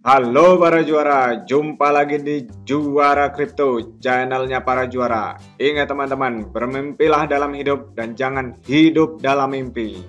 Halo para juara, jumpa lagi di Juara Kripto, channelnya para juara. Ingat teman-teman, bermimpilah dalam hidup dan jangan hidup dalam mimpi.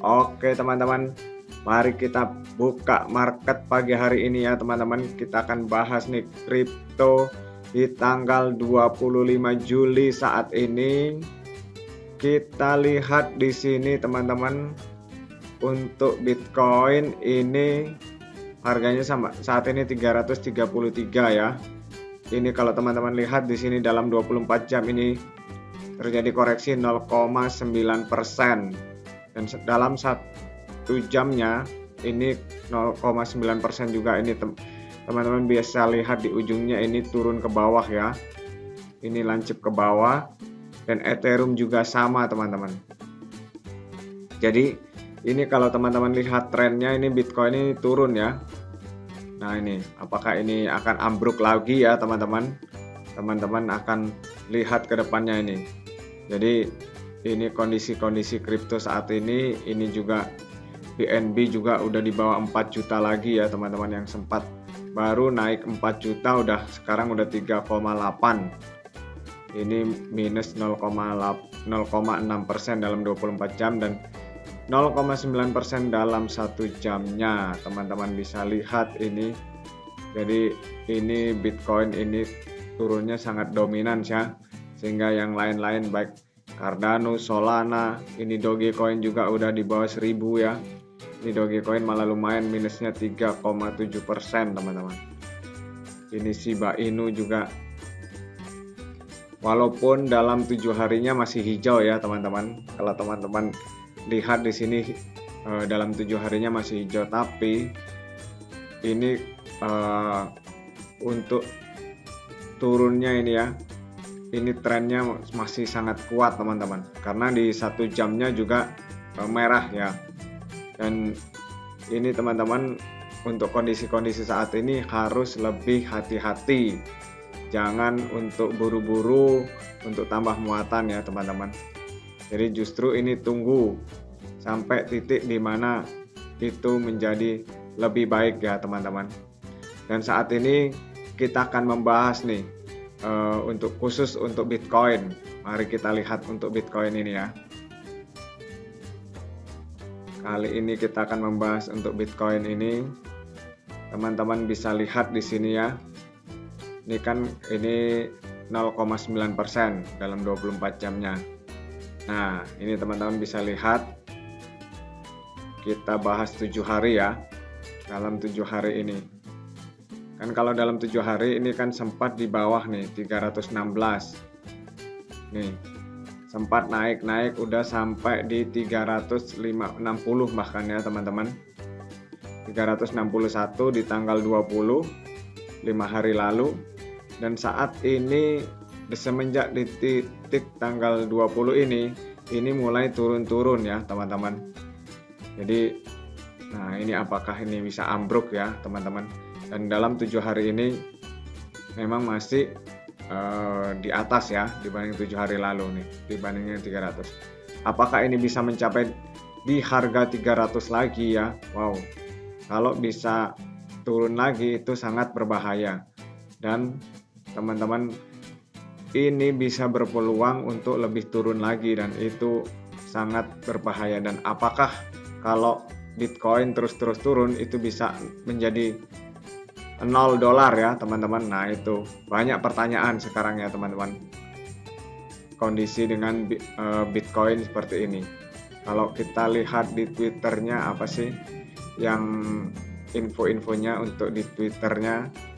Oke teman-teman, mari kita buka market pagi hari ini ya teman-teman. Kita akan bahas nih kripto di tanggal 25 Juli saat ini. Kita lihat di sini teman-teman, untuk Bitcoin ini harganya sama saat ini 333 ya. Ini kalau teman-teman lihat di sini dalam 24 jam ini terjadi koreksi 0,9%, dan dalam 1 jamnya ini 0,9% juga. Ini teman-teman bisa lihat di ujungnya ini turun ke bawah ya. Ini lancip ke bawah, dan Ethereum juga sama teman-teman. Jadi ini kalau teman-teman lihat trennya, ini Bitcoin ini turun ya. Nah ini apakah ini akan ambruk lagi ya teman-teman? Teman-teman akan lihat ke depannya ini. Jadi ini kondisi kripto saat ini. Ini juga BNB juga udah di bawah 4 juta lagi ya teman-teman. Yang sempat baru naik 4 juta sekarang udah 3,8. Ini minus 0,6% dalam 24 jam dan 0,9% dalam 1 jamnya. Teman-teman bisa lihat ini. Jadi ini Bitcoin ini turunnya sangat dominan ya, sehingga yang lain-lain baik Cardano, Solana, ini Dogecoin juga udah di bawah 1000 ya. Ini Dogecoin malah lumayan minusnya 3,7% teman-teman. Ini Shiba Inu juga walaupun dalam 7 harinya masih hijau ya teman-teman. Kalau teman-teman lihat di sini dalam 7 harinya masih hijau, tapi ini untuk turunnya ini ya, ini trennya masih sangat kuat teman-teman, karena di 1 jamnya juga merah ya. Dan ini teman-teman, untuk kondisi saat ini harus lebih hati-hati, jangan untuk buru-buru untuk tambah muatan ya teman-teman. Jadi justru ini tunggu sampai titik di mana itu menjadi lebih baik ya teman-teman. Dan saat ini kita akan membahas nih khusus untuk Bitcoin. Mari kita lihat untuk Bitcoin ini ya. Kali ini kita akan membahas untuk Bitcoin ini. Teman-teman bisa lihat di sini ya. Ini kan ini 0,9% dalam 24 jamnya. Nah, ini teman-teman bisa lihat. Kita bahas 7 hari ya. Dalam 7 hari ini. Kan kalau dalam 7 hari ini kan sempat di bawah nih, 316. Nih, sempat naik udah sampai di 360 bahkan ya teman-teman. 361 di tanggal 20, 5 hari lalu. Dan saat ini semenjak di titik tanggal 20 ini mulai turun-turun ya teman-teman. Jadi nah ini apakah ini bisa ambruk ya teman-teman. Dan dalam 7 hari ini memang masih di atas ya dibanding 7 hari lalu nih, dibandingnya 300. Apakah ini bisa mencapai di harga 300 lagi ya? Wow, kalau bisa turun lagi itu sangat berbahaya. Dan teman-teman, ini bisa berpeluang untuk lebih turun lagi, dan itu sangat berbahaya. Dan apakah kalau Bitcoin terus turun itu bisa menjadi $0 ya teman-teman? Nah itu banyak pertanyaan sekarang ya teman-teman, kondisi dengan Bitcoin seperti ini. Kalau kita lihat di Twitternya apa sih yang info-infonya untuk di Twitternya.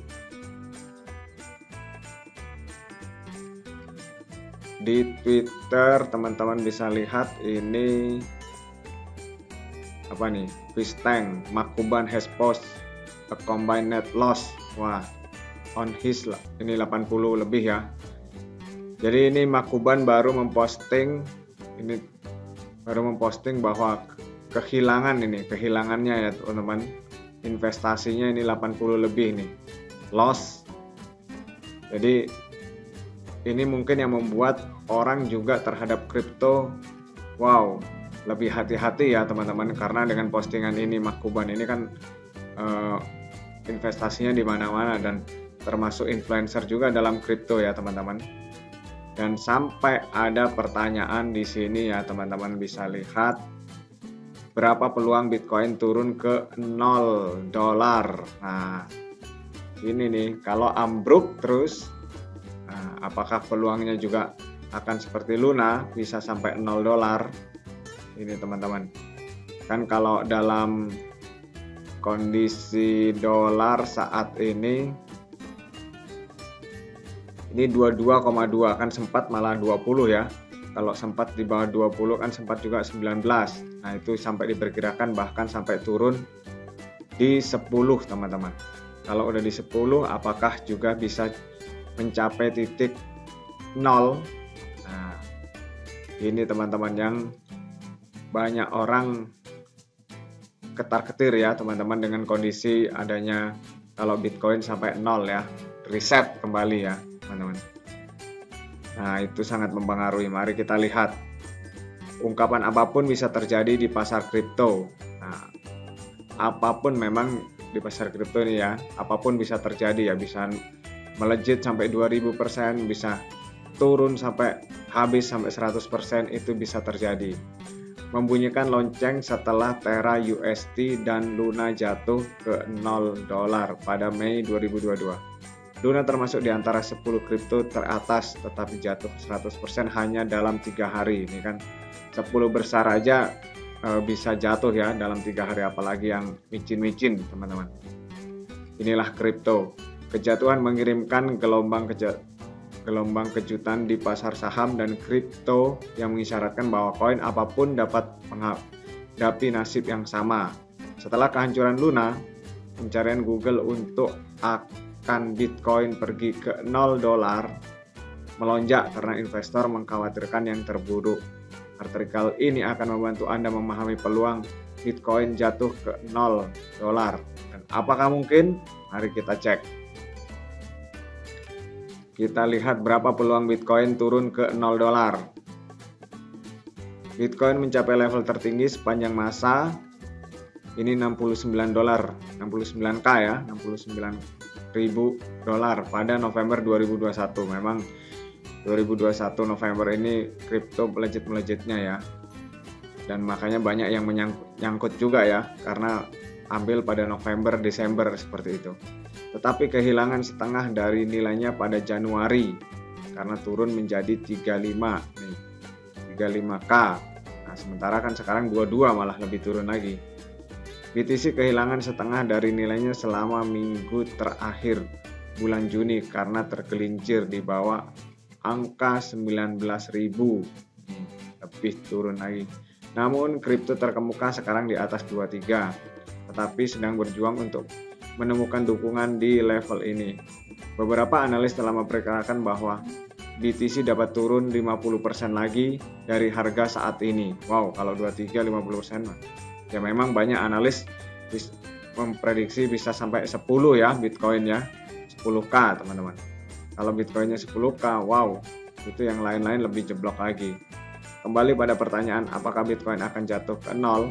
Di Twitter teman-teman bisa lihat ini apa nih, Fish Tank Makuban has post a combined net loss. Wah, on his ini 80 lebih ya. Jadi ini Makuban baru memposting bahwa kehilangannya ya teman-teman, investasinya ini 80 lebih nih loss. Jadi ini mungkin yang membuat orang juga terhadap kripto wow lebih hati-hati ya teman-teman, karena dengan postingan ini Makuban ini kan investasinya di mana-mana dan termasuk influencer juga dalam kripto ya teman-teman. Dan sampai ada pertanyaan di sini ya teman-teman, bisa lihat berapa peluang Bitcoin turun ke $0. Nah, ini nih kalau ambruk terus, nah, apakah peluangnya juga akan seperti Luna bisa sampai $0? Ini teman-teman. Kan kalau dalam kondisi dolar saat ini 22,2, kan sempat malah 20 ya. Kalau sempat di bawah 20 kan sempat juga 19. Nah, itu sampai diperkirakan bahkan sampai turun di 10 teman-teman. Kalau udah di 10 apakah juga bisa mencapai titik 0? Nah, ini teman-teman yang banyak orang ketar-ketir ya teman-teman dengan kondisi adanya kalau Bitcoin sampai 0 ya, reset kembali ya teman-teman. Nah, itu sangat mempengaruhi. Mari kita lihat. Ungkapan apapun bisa terjadi di pasar kripto. Nah, apapun memang di pasar kripto ini ya, apapun bisa terjadi ya, bisa melejit sampai 2000%, bisa turun sampai habis sampai 100%, itu bisa terjadi. Membunyikan lonceng setelah Terra USD dan Luna jatuh ke $0 pada Mei 2022. Luna termasuk di antara 10 kripto teratas, tetapi jatuh 100% hanya dalam 3 hari. Ini kan 10 besar aja bisa jatuh ya dalam 3 hari, apalagi yang micin-micin teman-teman. Inilah kripto. Kejatuhan mengirimkan gelombang kejutan di pasar saham dan kripto yang mengisyaratkan bahwa koin apapun dapat menghadapi nasib yang sama. Setelah kehancuran Luna, pencarian Google untuk akan Bitcoin pergi ke $0 melonjak karena investor mengkhawatirkan yang terburuk. Artikel ini akan membantu Anda memahami peluang Bitcoin jatuh ke $0. Dan apakah mungkin? Mari kita cek. Kita lihat berapa peluang Bitcoin turun ke $0. Bitcoin mencapai level tertinggi sepanjang masa. Ini $69, 69k ya, $69.000 pada November 2021. Memang 2021 November ini kripto melejit-melejitnya ya. Dan makanya banyak yang menyangkut juga ya, karena ambil pada November, Desember seperti itu. Tetapi kehilangan setengah dari nilainya pada Januari karena turun menjadi 35 nih. 35k. Nah, sementara kan sekarang 22, malah lebih turun lagi. BTC kehilangan setengah dari nilainya selama minggu terakhir bulan Juni karena tergelincir di bawah angka 19.000, lebih turun lagi. Namun kripto terkemuka sekarang di atas 23, tetapi sedang berjuang untuk menemukan dukungan di level ini. Beberapa analis telah memperkirakan bahwa BTC dapat turun 50% lagi dari harga saat ini. Wow, kalau 23 50%. Ya memang banyak analis memprediksi bisa sampai 10 ya Bitcoin ya. 10k teman-teman. Kalau Bitcoinnya 10k, wow, itu yang lain-lain lebih jeblok lagi. Kembali pada pertanyaan, apakah Bitcoin akan jatuh ke 0?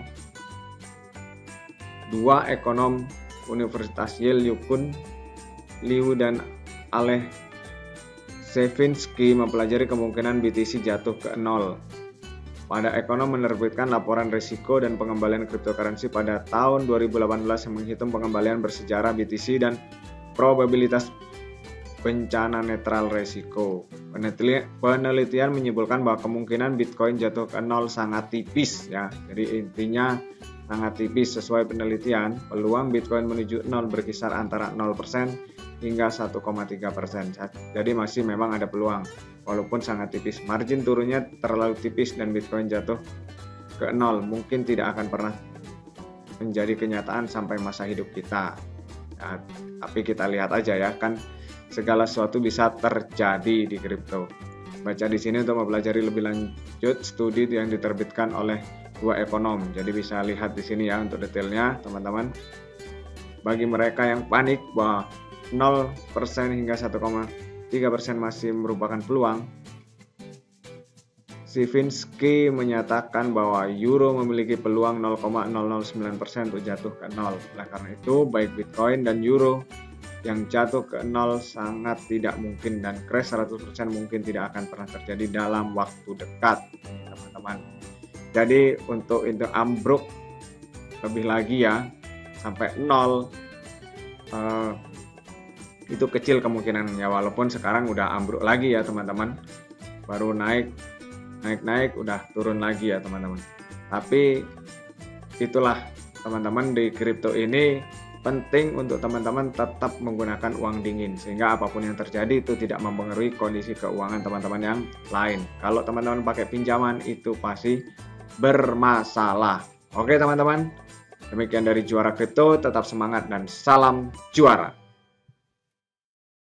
Dua ekonom Universitas Yale, Yukun Liu dan Aleh Sevinsky mempelajari kemungkinan BTC jatuh ke 0. Pada ekonom menerbitkan laporan risiko dan pengembalian cryptocurrency pada tahun 2018 yang menghitung pengembalian bersejarah BTC dan probabilitas bencana netral risiko. Penelitian menyimpulkan bahwa kemungkinan Bitcoin jatuh ke 0 sangat tipis ya. Jadi intinya sangat tipis. Sesuai penelitian, peluang Bitcoin menuju 0 berkisar antara 0% hingga 1,3%. Jadi masih memang ada peluang, walaupun sangat tipis. Margin turunnya terlalu tipis dan Bitcoin jatuh ke 0 mungkin tidak akan pernah menjadi kenyataan sampai masa hidup kita. Nah, tapi kita lihat aja ya, kan segala sesuatu bisa terjadi di kripto. Baca di sini untuk mempelajari lebih lanjut studi yang diterbitkan oleh dua ekonom. Jadi bisa lihat di sini ya untuk detailnya teman-teman. Bagi mereka yang panik bahwa 0% hingga 1,3% masih merupakan peluang, Szyfinski menyatakan bahwa euro memiliki peluang 0,009% untuk jatuh ke nol. Oleh karena itu, baik Bitcoin dan euro yang jatuh ke nol sangat tidak mungkin, dan crash 100% mungkin tidak akan pernah terjadi dalam waktu dekat, teman-teman. Jadi untuk itu ambruk lebih lagi ya sampai nol, itu kecil kemungkinannya, walaupun sekarang udah ambruk lagi ya teman-teman, baru naik udah turun lagi ya teman-teman. Tapi itulah teman-teman, di kripto ini penting untuk teman-teman tetap menggunakan uang dingin, sehingga apapun yang terjadi itu tidak mempengaruhi kondisi keuangan teman-teman yang lain. Kalau teman-teman pakai pinjaman itu pasti bermasalah. Oke teman-teman, demikian dari Juara Kripto, tetap semangat dan salam juara.